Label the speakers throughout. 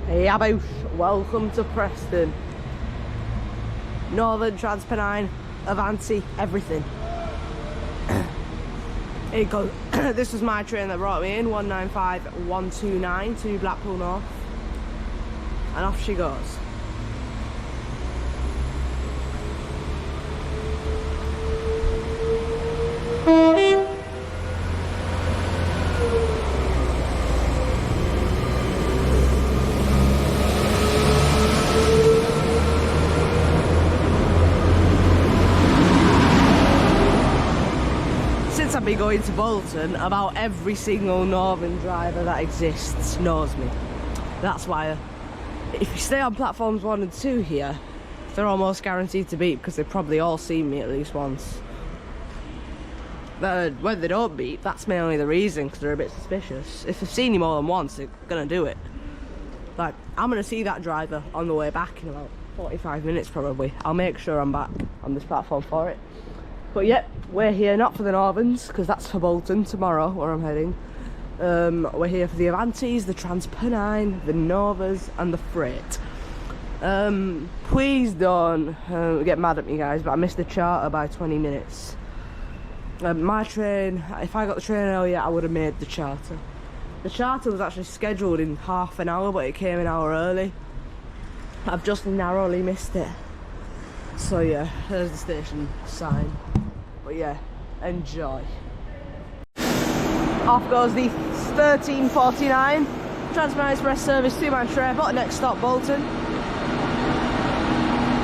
Speaker 1: Hey Aboush, welcome to Preston. Northern, Transpennine, Avanti, everything. Here you go. This was my train that brought me in, 195129 to Blackpool North. And off she goes. Since I've been going to Bolton, about every single Northern driver that exists knows me. That's why if you stay on platforms 1 and 2 here, they're almost guaranteed to beep because they've probably all seen me at least once. When they don't beep, that's mainly the reason, because they're a bit suspicious. If they've seen you more than once, they're gonna do it. Like, I'm gonna see that driver on the way back in about 45 minutes probably. I'll make sure I'm back on this platform for it. But yep, we're here not for the Northerns, because that's for Bolton tomorrow, where I'm heading. We're here for the Avantis, the Transpennine, the Novas, and the Freight. Please don't get mad at me, guys, but I missed the charter by 20 minutes. My train, if I got the train earlier, I would have made the charter. The charter was actually scheduled in half an hour, but it came an hour early. I've just narrowly missed it. So yeah, there's the station sign. But yeah, enjoy. Off goes the 1349 Transpennine Express service to Manchester Airport, next stop Bolton.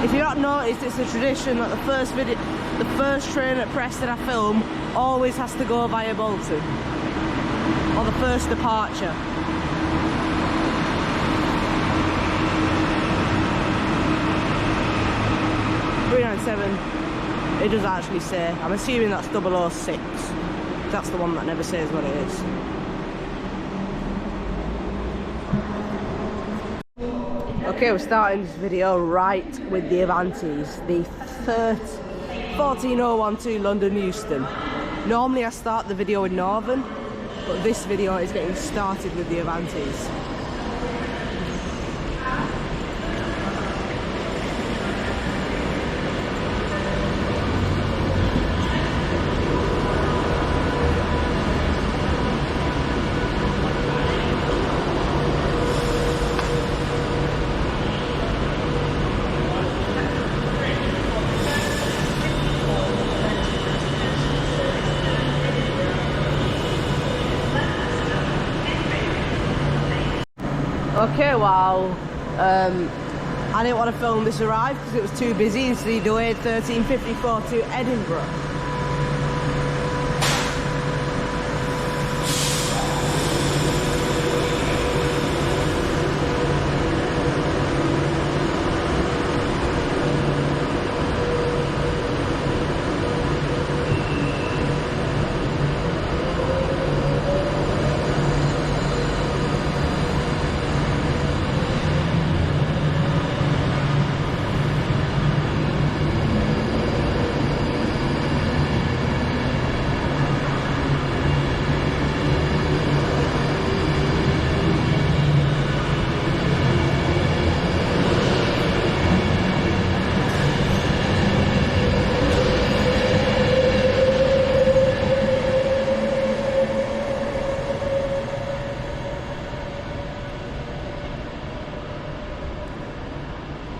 Speaker 1: If you've not noticed, it's a tradition that the first train at Preston I film always has to go via Bolton, or the first departure. It does actually say. I'm assuming that's 006. That's the one that never says what it is. Okay, we're starting this video right with the Avantis, the 14012 London Euston. Normally I start the video with Northern, but this video is getting started with the Avantis. Okay, well, I didn't want to film this arrive because it was too busy, instead he delayed 13:54 to Edinburgh.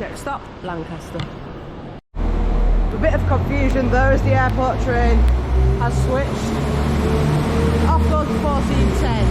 Speaker 1: Next stop, Lancaster. A bit of confusion there as the airport train has switched. Off goes 1410.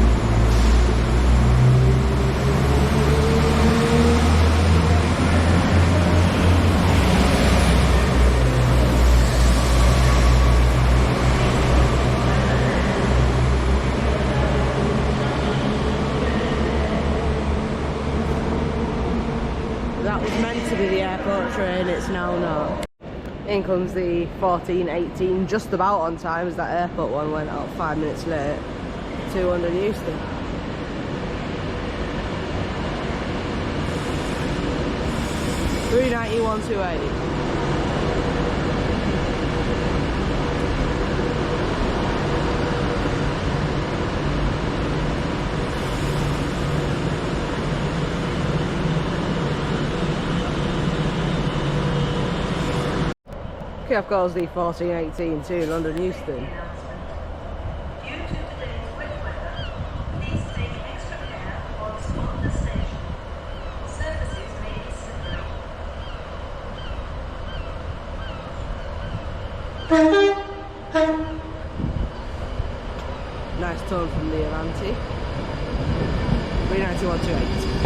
Speaker 1: That was meant to be the airport train, it's now not. In comes the 1418, just about on time, as that airport one went out 5 minutes late to London Euston. $391,280. Okay, of course, the 1418 to London Euston.
Speaker 2: Due to today's wet weather, please take extra care whilst on the station. Surfaces may be slippery.
Speaker 1: Nice tone from the Avanti. 39128.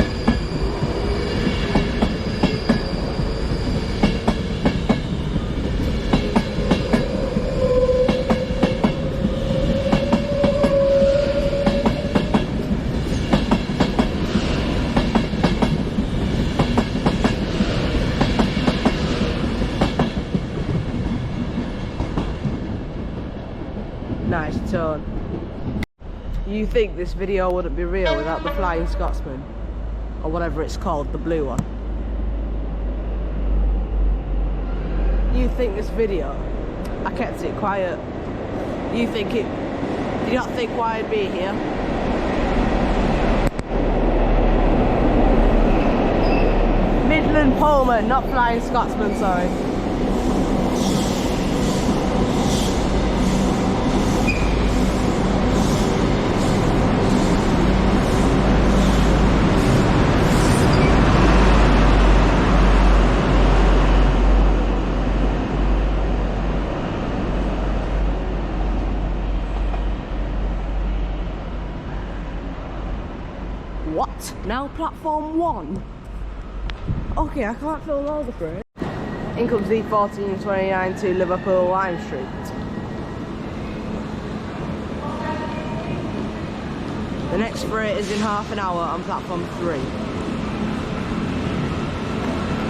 Speaker 1: Nice tone. You think this video wouldn't be real without the Flying Scotsman? Or whatever it's called, the blue one. You think this video, I kept it quiet. You think it, do you not think why I'd be here? Midland Pullman, not Flying Scotsman, sorry. What? Now platform 1? Okay, I can't film all the freight. In comes the 1429 to Liverpool Lime Street. The next freight is in half an hour on platform 3.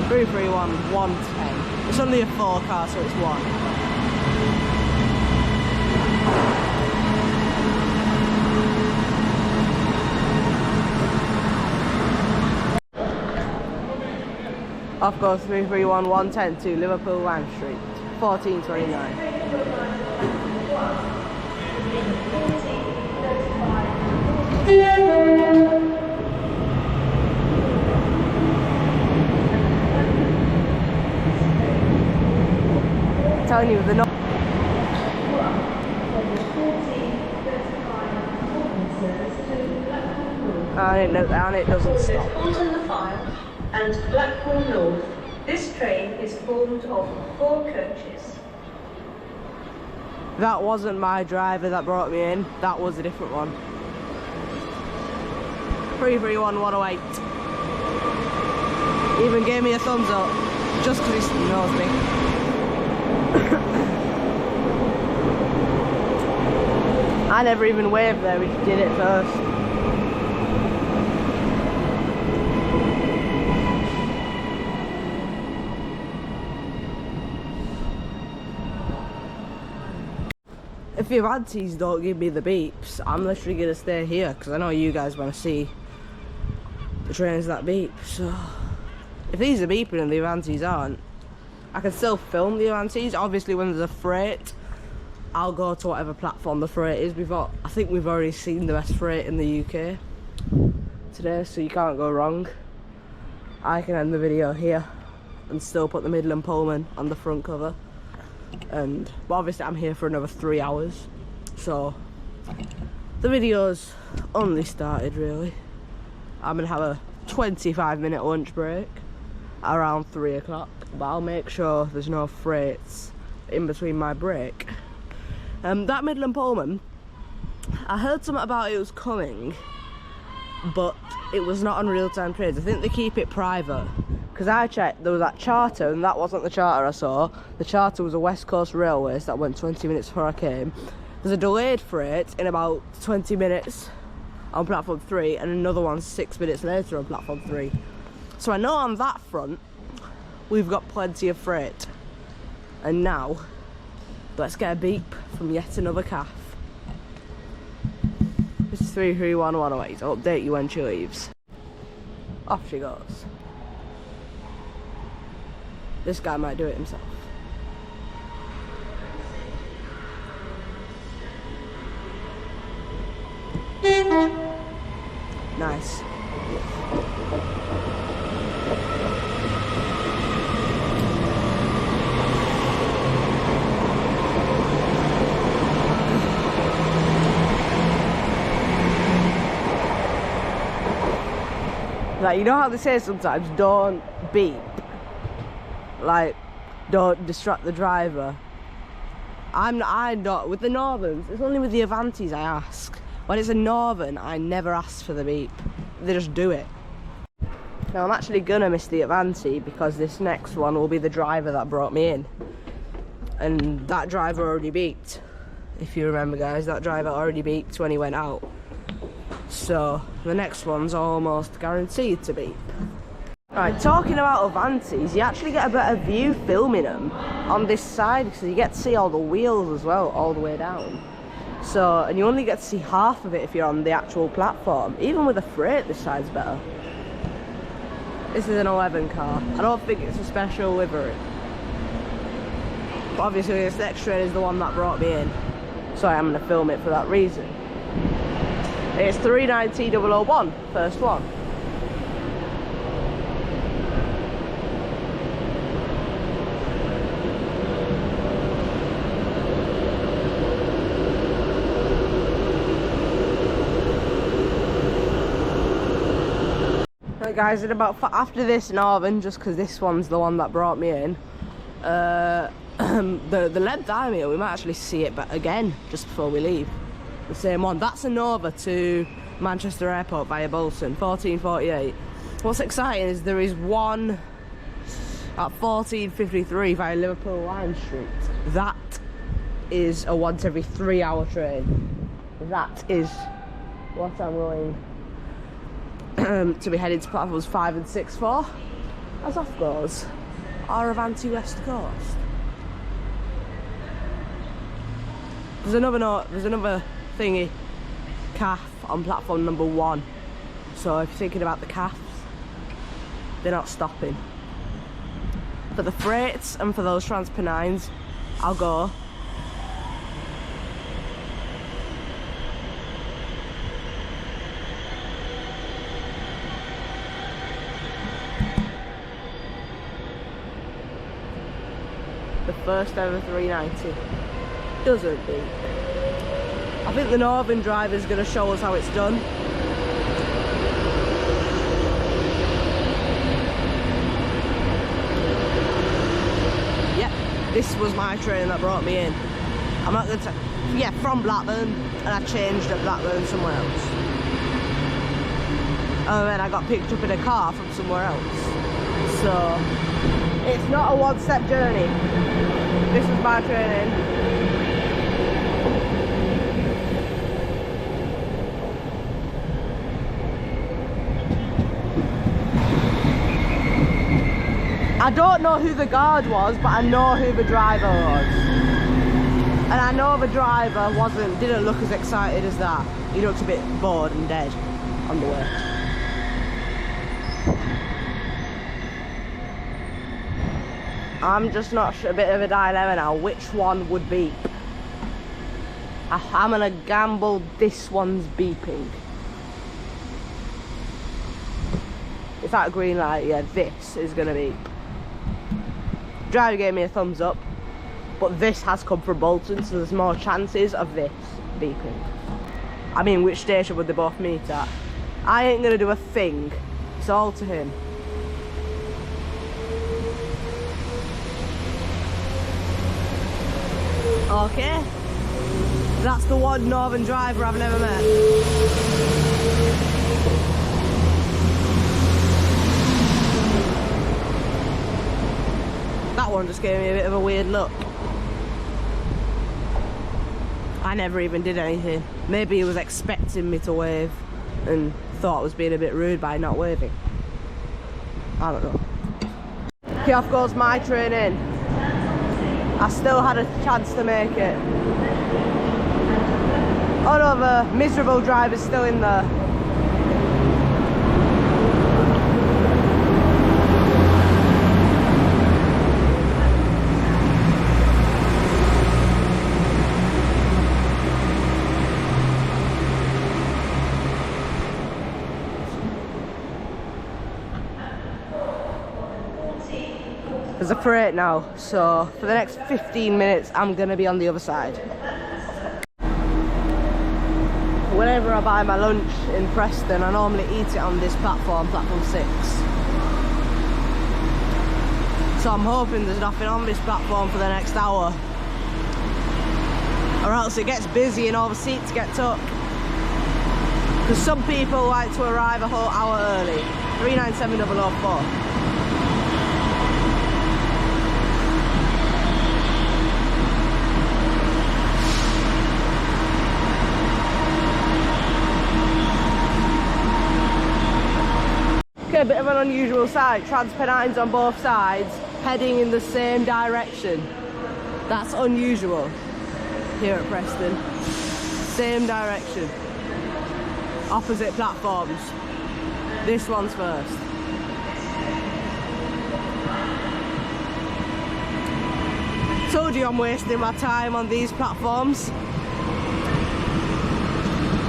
Speaker 1: 331 110. It's only a 4 car, so it's 1. Of course, 331 110 to Liverpool Lime Street, 1429. Telling you the no. And it doesn't stop.
Speaker 2: And Blackpool North. This train is formed of 4 coaches.
Speaker 1: That wasn't my driver that brought me in, that was a different one. 331 108. Even gave me a thumbs up, just because he knows me. I never even waved there, we did it first. If the Avantis don't give me the beeps, I'm literally going to stay here because I know you guys want to see the trains that beep. So if these are beeping and the Avantis aren't, I can still film the Avantis. Obviously when there's a freight, I'll go to whatever platform the freight is. I think we've already seen the best freight in the UK today, so you can't go wrong. I can end the video here and still put the Midland Pullman on the front cover. But obviously I'm here for another 3 hours, so the video's only started really. I'm gonna have a 25-minute lunch break around 3 o'clock, but I'll make sure there's no freights in between my break. That Midland Pullman, I heard something about it was coming, but it was not on real-time trains. I think they keep it private. Because I checked, there was that charter, and that wasn't the charter I saw. The charter was a West Coast Railways that went 20 minutes before I came. There's a delayed freight in about 20 minutes on platform 3, and another one 6 minutes later on platform 3. So I know on that front, we've got plenty of freight. And now, let's get a beep from yet another calf. This is 331 108. I'll update you when she leaves. Off she goes. This guy might do it himself. Nice. Like, you know how they say sometimes, don't beep? Like, don't distract the driver. I don't, with the Northerns, it's only with the Avantis I ask. When it's a Northern, I never ask for the beep. They just do it. Now, I'm actually gonna miss the Avanti because this next one will be the driver that brought me in. And that driver already beeped. If you remember, guys, that driver already beeped when he went out. So, the next one's almost guaranteed to beep. Right, talking about Avantis, you actually get a better view filming them on this side because you get to see all the wheels as well, all the way down. So, and you only get to see half of it if you're on the actual platform. Even with a freight, this side's better. This is an 11 car. I don't think it's a special livery. But obviously this next train is the one that brought me in. So I am going to film it for that reason. It's 39001, first one. Right guys, in about after this Northern, just because this one's the one that brought me in, the length I'm here, we might actually see it again just before we leave. The same one. That's a Nova to Manchester Airport via Bolton, 1448. What's exciting is there is one at 1453 via Liverpool Lime Street. That is a once every 3 hour train. That is what I'm going to be heading to platforms 5 and 6 for, as off goes our Avanti West Coast. There's another thingy calf on platform number 1, so if you're thinking about the calves, they're not stopping. For the freights and for those Transpennines, I'll go. The first ever 390 doesn't beep. I think the Northern driver's going to show us how it's done. Yep, this was my train that brought me in. I'm not going to, yeah, from Blackburn, and I changed at Blackburn somewhere else. And then I got picked up in a car from somewhere else. So, it's not a one-step journey. This was my train in. I don't know who the guard was, but I know who the driver was. And I know the driver didn't look as excited as that. He looked a bit bored and dead on the way. I'm just not sure, a bit of a dilemma now, which one would beep. I'm gonna gamble this one's beeping. It's that green light, yeah, this is gonna beep. Driver gave me a thumbs up, but this has come from Bolton, so there's more chances of this beeping. I mean, which station would they both meet at? I ain't gonna do a thing. It's all to him. Okay, that's the one Northern driver I've never met. That one just gave me a bit of a weird look. I never even did anything. Maybe he was expecting me to wave and thought I was being a bit rude by not waving. I don't know. Okay, off goes my train in. I still had a chance to make it. Oh no, the miserable driver's still in there. There's a freight now, so for the next 15 minutes I'm gonna be on the other side. whenever I buy my lunch in Preston, I normally eat it on this platform, platform 6. So I'm hoping there's nothing on this platform for the next hour, or else it gets busy and all the seats get took. Because some people like to arrive a whole hour early. 397004. Okay, a bit of an unusual sight. Trainspotting's on both sides, heading in the same direction. That's unusual here at Preston. Same direction. Opposite platforms. This one's first. Told you I'm wasting my time on these platforms.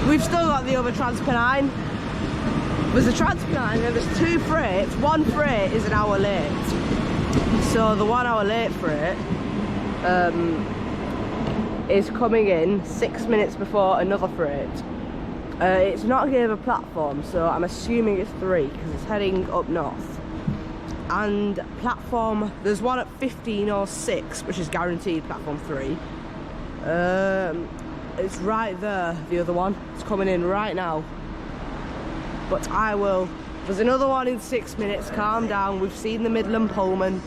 Speaker 1: We've still got the other Trainspotting. There's a Trainspotting and there's 2 freights. One freight is an hour late. So the 1 hour late freight is coming in 6 minutes before another freight. It's not gave a platform, so I'm assuming it's 3 because it's heading up north. And platform, there's one at 15:06, which is guaranteed platform 3. It's right there, the other one. It's coming in right now. But there's another one in 6 minutes. Calm down, we've seen the Midland Pullman.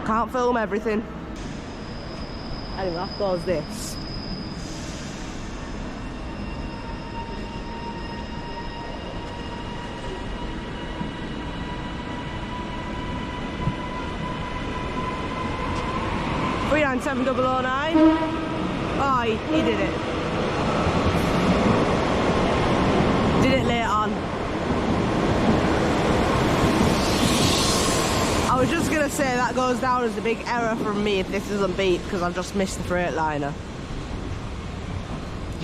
Speaker 1: Can't film everything. Anyway, off goes this. $397,009. Oh, he did it. Did it late on. I was just gonna say that goes down as a big error from me if this isn't beat, because I've just missed the Freightliner.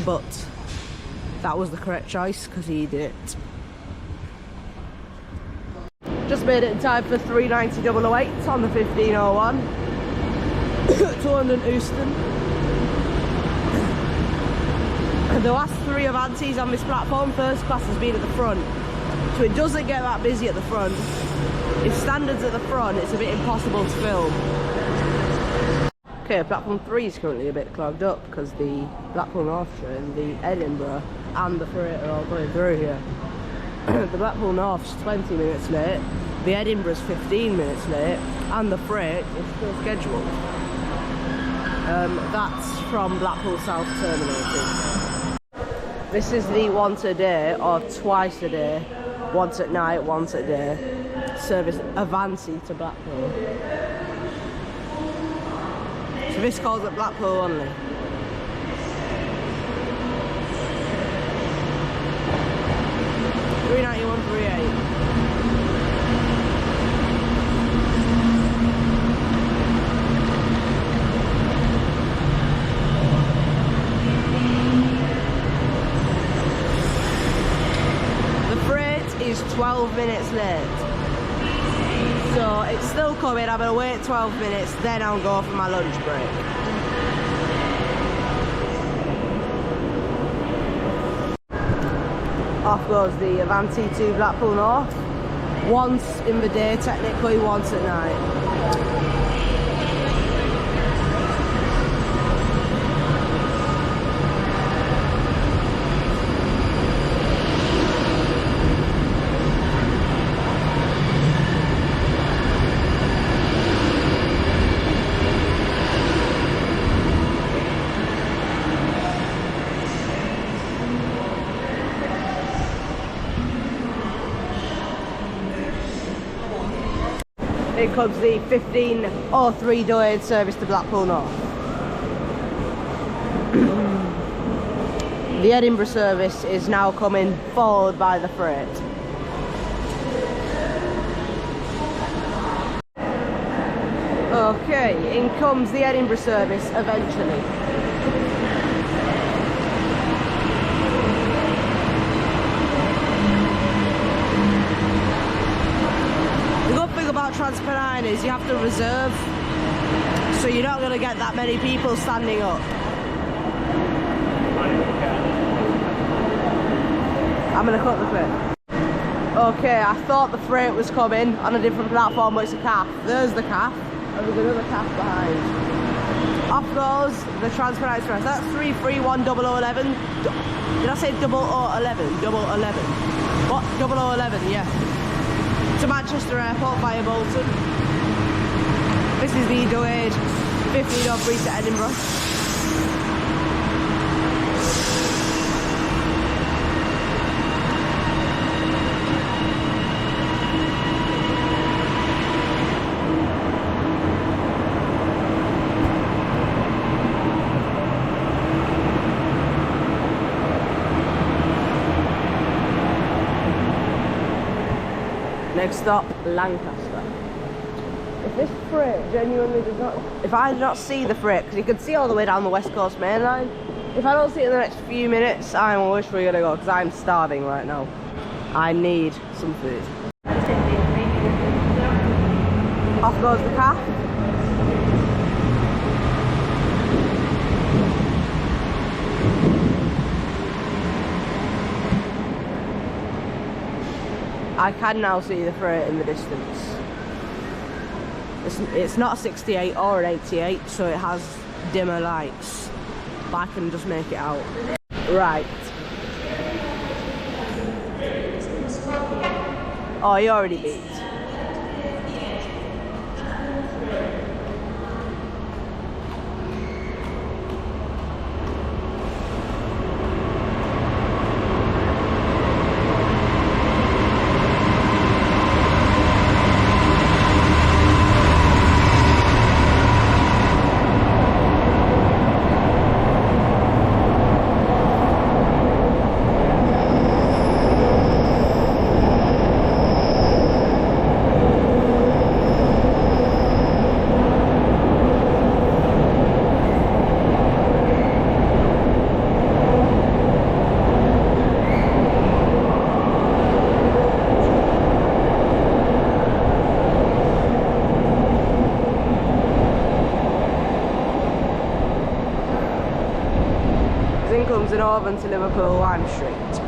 Speaker 1: But that was the correct choice because he did it. Just made it in time for 390,008 on the 15:01 to London Euston. The last 3 Avantis on this platform, first class has been at the front, so it doesn't get that busy at the front. If standards at the front, it's a bit impossible to film. Okay, platform 3 is currently a bit clogged up because the Blackpool North train, the Edinburgh and the freight are all going through here. The Blackpool North's 20 minutes late, the Edinburgh's 15 minutes late, and the freight is still scheduled. That's from Blackpool South terminating. This is the once a day or twice a day, once at night, once a day service Avanti to Blackpool. So this calls at Blackpool only. $391.38. The freight is 12 minutes late. So it's still coming. I'm gonna wait 12 minutes, then I'll go for my lunch break. Off goes the Avanti to Blackpool North. Once in the day, technically, once at night. Here comes the 15:03 delayed service to Blackpool North. The Edinburgh service is now coming, followed by the freight. Okay, in comes the Edinburgh service eventually. About Trainspotting is you have to reserve, so you're not going to get that many people standing up. I'm gonna cut the clip. Okay, I thought the freight was coming on a different platform, but it's a calf. There's the calf, and there's another calf behind. Off goes the Transport Express. That's 3310011. Did I say 0011? 0011. What? 0011, yeah. To Manchester Airport via Bolton. This is the delayed 1503 to Edinburgh. Next stop, Lancaster. If this freight genuinely does not... If I do not see the freight, because you can see all the way down the West Coast main line, if I don't see it in the next few minutes, I wish we were going to go, because I'm starving right now. I need some food. Off goes the calf. I can now see the freight in the distance. It's not 68 or an 88, so it has dimmer lights, but I can just make it out. Right. Oh, you already beat. In comes an Avanti to Liverpool Lime Street.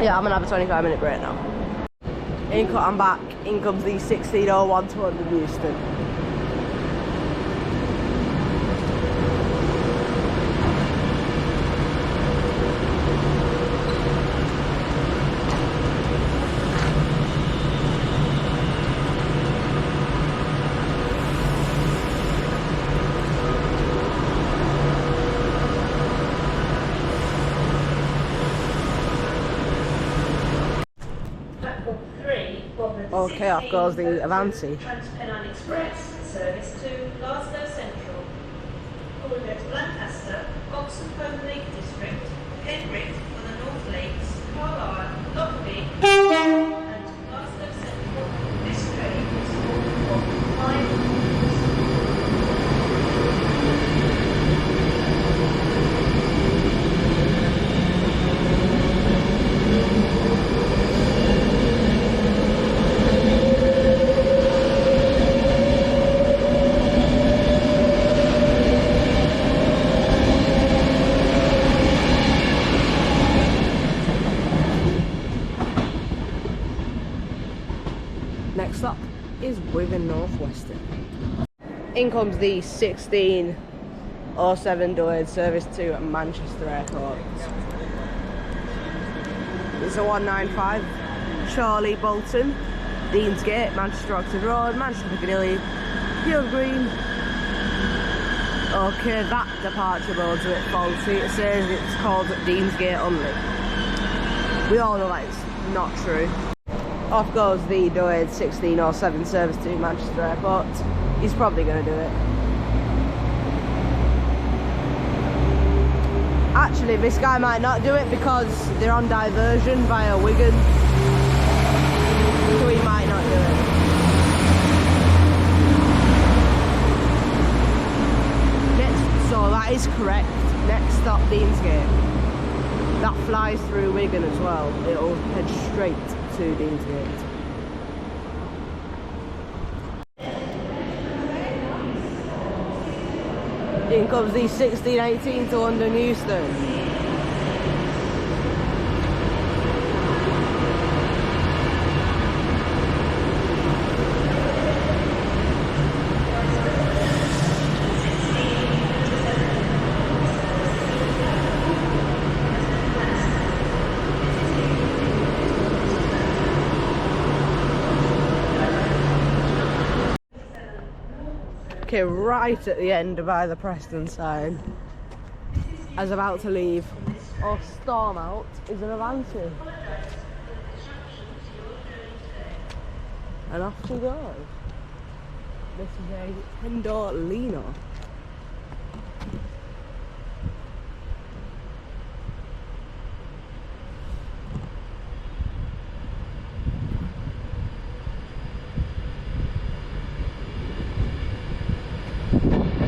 Speaker 1: Yeah, I'm gonna have a 25-minute break now. I'm back. In comes the 1601 to London Euston. Okay, off goes the Avanti.
Speaker 2: Trainspotting Express service to Glasgow Central. Or we go to Lancaster, Oxenholme Lake District, Penrith for the North Lakes, Carlisle, Lockby, and Glasgow Central. This train is for 5 minutes.
Speaker 1: Next stop is Wigan Northwestern. In comes the 1607 delayed service to Manchester Airport. It's a 195 Charlie Bolton, Deansgate, Manchester Oxford Road, Manchester Piccadilly, Field Green. Okay, that departure board's a bit faulty. It says it's called Deansgate only. We all know that it's not true. Off goes the delayed 1607 service to Manchester Airport. He's probably going to do it. Actually, this guy might not do it because they're on diversion via Wigan. So he might not do it. So that is correct. Next stop, Deansgate. That flies through Wigan as well. It'll head straight to Deansgate. In comes the 1618 to London Euston. Okay, right at the end by the Preston sign, as about to leave or storm out, is an Avanti. And off we go. This is a 10-door Lino.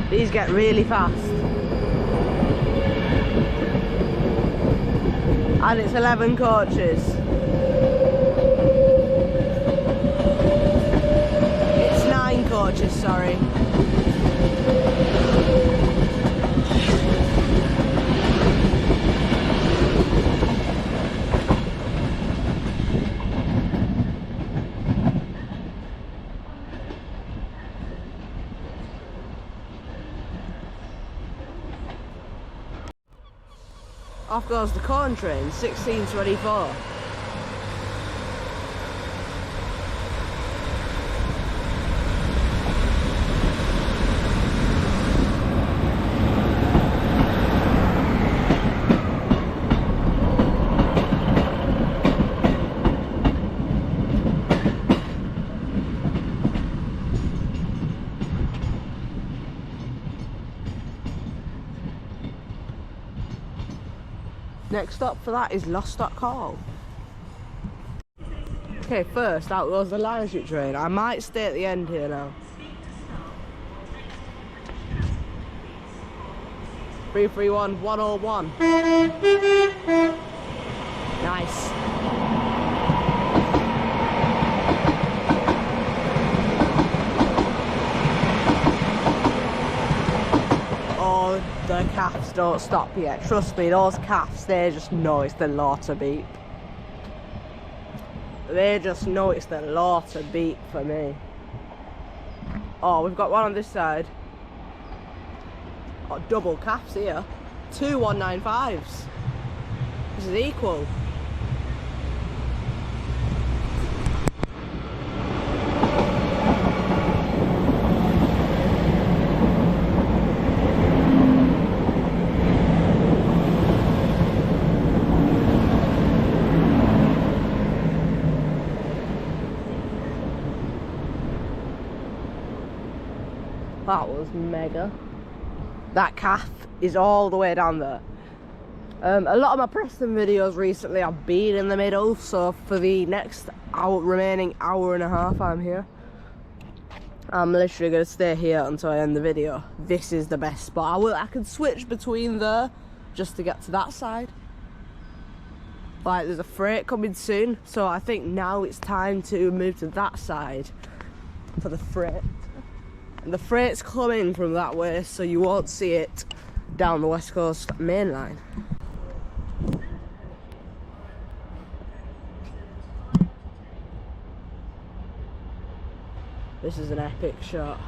Speaker 1: These get really fast. And it's 11 coaches. It's 9 coaches, sorry. Off goes the corn train, 1624. Next stop for that is Lostock Hall. Okay, first out goes the Line Street train. I might stay at the end here now. 331 101. Nice. Oh, the calves don't stop yet. Trust me, those calves, they just know it's the law to beat. They just know it's the law to beat for me. Oh, we've got one on this side. Oh, double calves here. 2 195s. This is equal. That was mega. That calf is all the way down there. A lot of my Preston videos recently have been in the middle, so for the next remaining hour and a half I'm here. I'm literally going to stay here until I end the video. This is the best spot. I can switch between there just to get to that side. Like, there's a freight coming soon, so I think now it's time to move to that side for the freight. The freight's coming from that way, so you won't see it down the West Coast main line. This is an epic shot.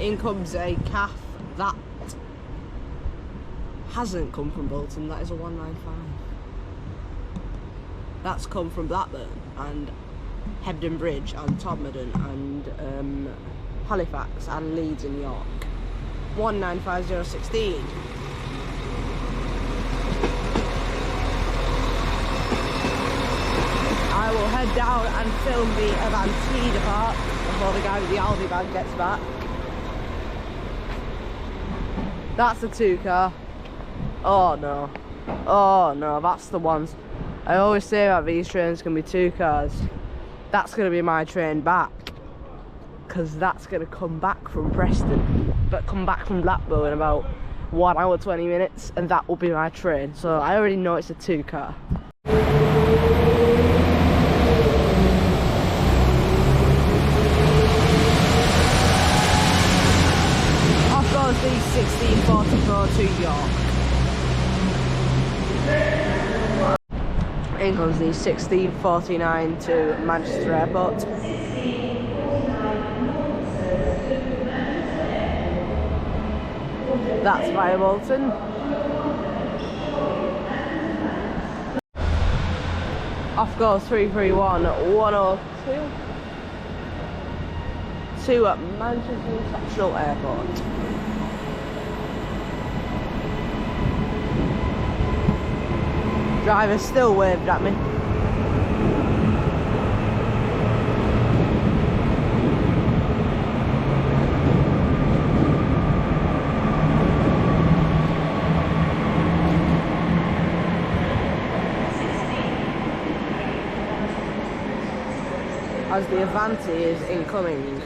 Speaker 1: In comes a calf that hasn't come from Bolton. That is a 195. That's come from Blackburn and Hebden Bridge and Todmorden and Halifax and Leeds and York. 195016. I will head down and film the Avanti part before the guy with the Aldi bag gets back. That's a 2 car. Oh no. Oh no, that's the ones. I always say that these trains can be 2 cars. That's going to be my train back. Because that's going to come back from Preston. But come back from Blackpool in about 1 hour 20 minutes, and that will be my train. So I already know it's a 2-car. Off goes the 1644 to York. In comes the 1649 to Manchester Airport. That's via Bolton. Off goes 331 102 to Manchester International Airport. Driver still waved at me. As the Avanti is incoming.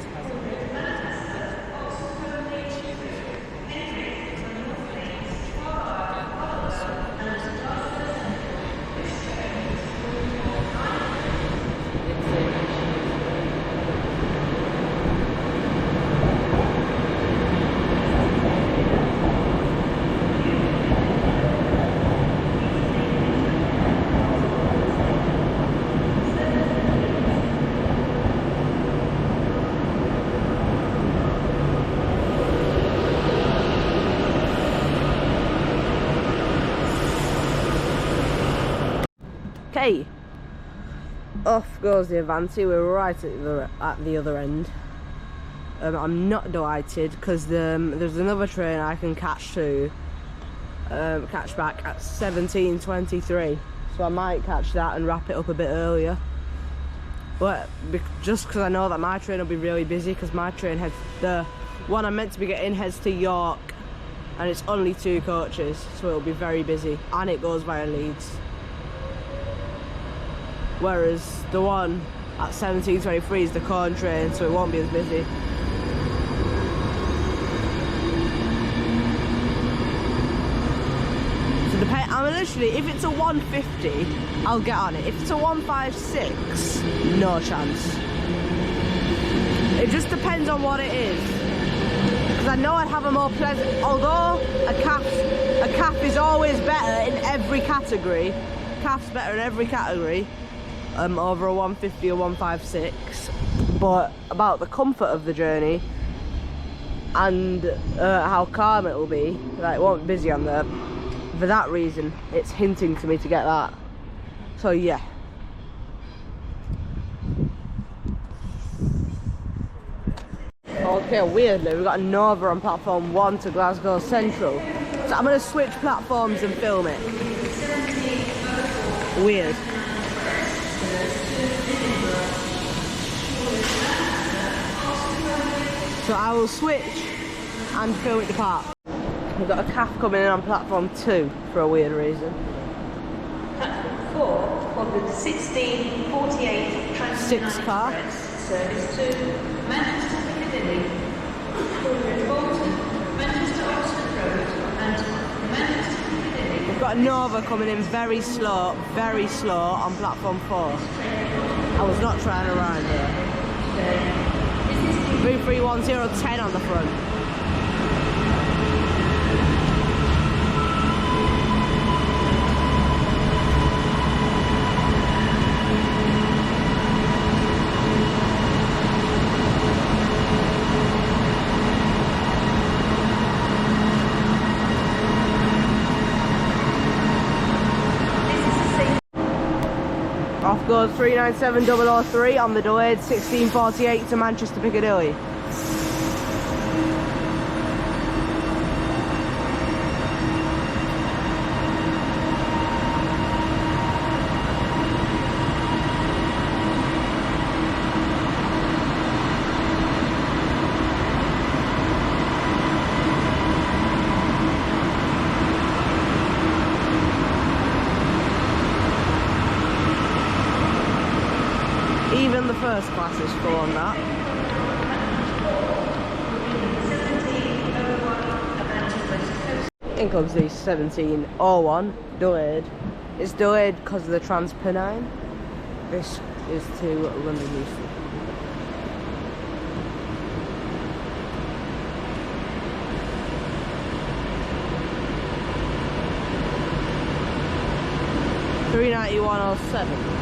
Speaker 1: Okay, off goes the Avanti. We're right at the other end. I'm not delighted because there's another train I can catch back at 17:23. So I might catch that and wrap it up a bit earlier. But just because I know that my train will be really busy, because my train heads, the one I'm meant to be getting heads to York, and it's only 2 coaches, so it'll be very busy, and it goes via Leeds. Whereas the one at 17:23 is the Corn train, so it won't be as busy. So I'm literally, if it's a 150, I'll get on it. If it's a 156, no chance. It just depends on what it is. Because I know I'd have a more pleasant, although a calf is always better in every category. Calf's better in every category. Over a 150 or 156, but about the comfort of the journey and how calm it will be, like it won't be busy on there. For that reason, it's hinting to me to get that. So yeah. Okay, weirdly, we've got a Nova on platform 1 to Glasgow Central. So I'm going to switch platforms and film it. Weird. So I will switch and film it depart. We've got a calf coming in on platform 2 for a weird reason.
Speaker 2: Platform 4 on the 1648
Speaker 1: 6-car.
Speaker 2: Service to Manchester Piccadilly, Bolton, Manchester Oxford Road, and Manchester Piccadilly.
Speaker 1: We've got a Nova coming in very slow on platform 4. I was not trying to rhyme there. 331010 on the front. Off goes 397003 on the delayed 1648 to Manchester Piccadilly. Even the first class is full on that. In comes the 1701, delayed. It's delayed because of the Transpennine. This is to London Euston. £391.07.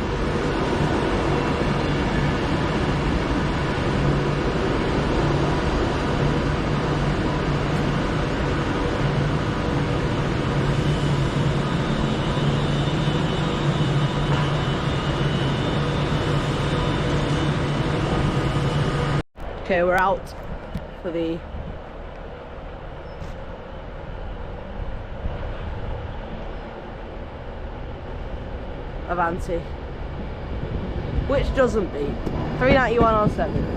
Speaker 1: Okay, we're out for the Avanti, which doesn't beat £391.07.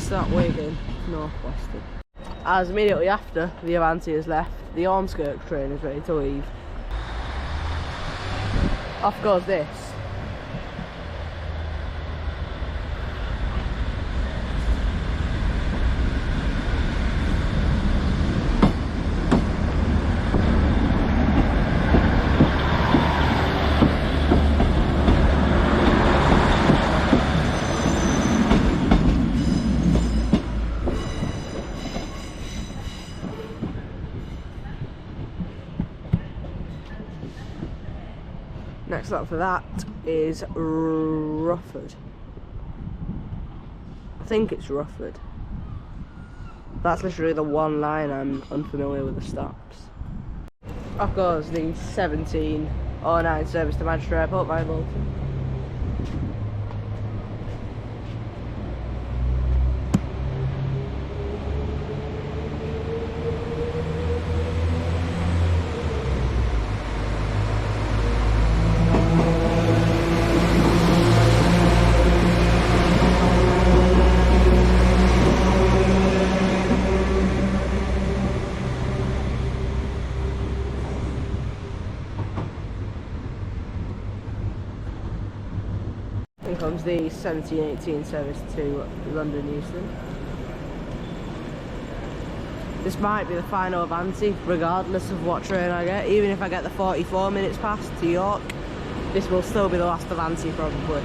Speaker 1: That Wigan, Northwestern. As immediately after the Avanti has left, the Ormskirk train is ready to leave. Off goes this. Next up for that is Rufford. I think it's Rufford. That's literally the one line I'm unfamiliar with the stops. Off goes the 1709 service to Manchester Airport via Bolton. In comes the 1718 service to London Euston. This might be the final Avanti, regardless of what train I get. Even if I get the 44 minutes past to York, this will still be the last Avanti probably.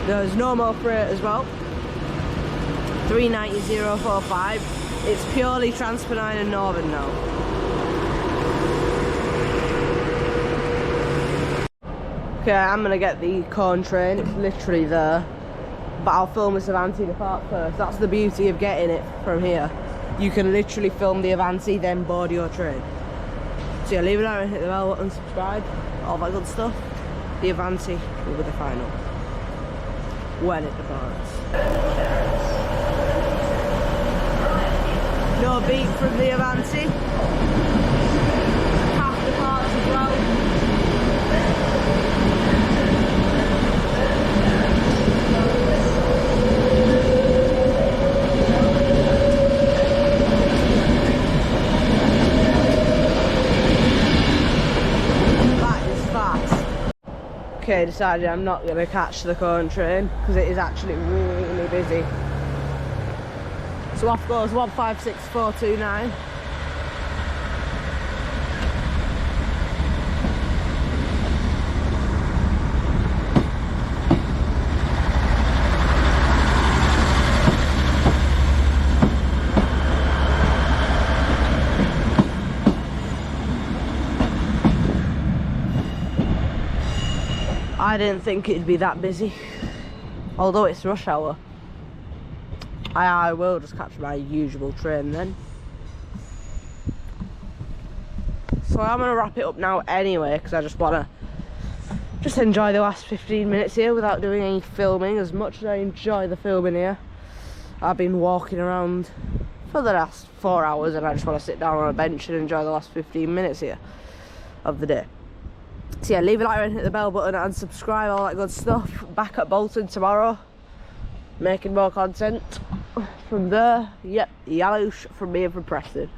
Speaker 1: There's no more freight as well. 390.045. It's purely Transpennine and Northern now. Okay, I'm gonna get the Corn train, it's literally there. But I'll film this Avanti depart first. That's the beauty of getting it from here. You can literally film the Avanti, then board your train. So yeah, leave it out and hit the bell button, subscribe, all that good stuff. The Avanti will be the final when it departs. No beat from the Avanti. Half departs as well. Okay, decided I'm not going to catch the Corn train because it is actually really busy. So off goes 156429. I didn't think it'd be that busy, although it's rush hour. I will just catch my usual train then. So I'm gonna wrap it up now anyway, because I just wanna enjoy the last 15 minutes here without doing any filming. As much as I enjoy the filming here, I've been walking around for the last 4 hours and I just want to sit down on a bench and enjoy the last 15 minutes here. of the day. So yeah, leave a like and hit the bell button and subscribe, all that good stuff. Back at Bolton tomorrow, making more content from there. Yep, Yaloosh from me and from Preston.